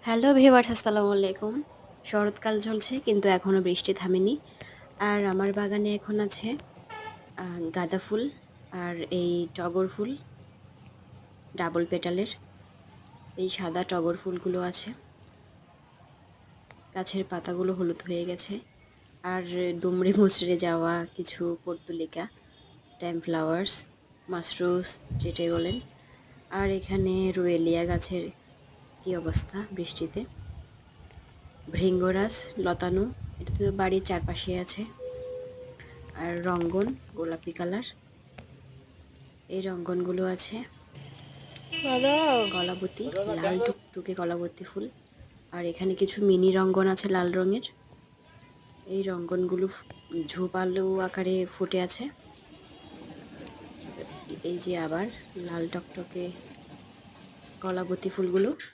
Hello viewers, আসসালামু আলাইকুম। শরৎকাল চলছে কিন্তু এখনও বৃষ্টি থামেনি। আর আমার বাগানে এখন আছে গাঁদা ফুল আর এই টগর ফুল, ডাবল পেটালের এই সাদা টগর ফুলগুলো আছে। গাছের পাতাগুলো হলুদ হয়ে গেছে। আর দুমড়ে মুচড়ে যাওয়া কিছু পর্তুলিকা, টাইম ফ্লাওয়ার্স, মাশরুস যেটাই বলেন। আর এখানে রুয়েলিয়া গাছের কী অবস্থা বৃষ্টিতে। ভৃঙ্গরাজ লতানো, এটা তো বাড়ির চারপাশে আছে। আর রঙ্গন গোলাপি কালার, এই রঙ্গনগুলো আছে। কলাবতী, লাল টুকটুকে কলাবতী ফুল। আর এখানে কিছু মিনি রঙ্গন আছে লাল রঙের। এই রঙ্গনগুলো ঝোপালো আকারে ফুটে আছে। এই যে আবার লাল টকটকে কলাবতী ফুলগুলো।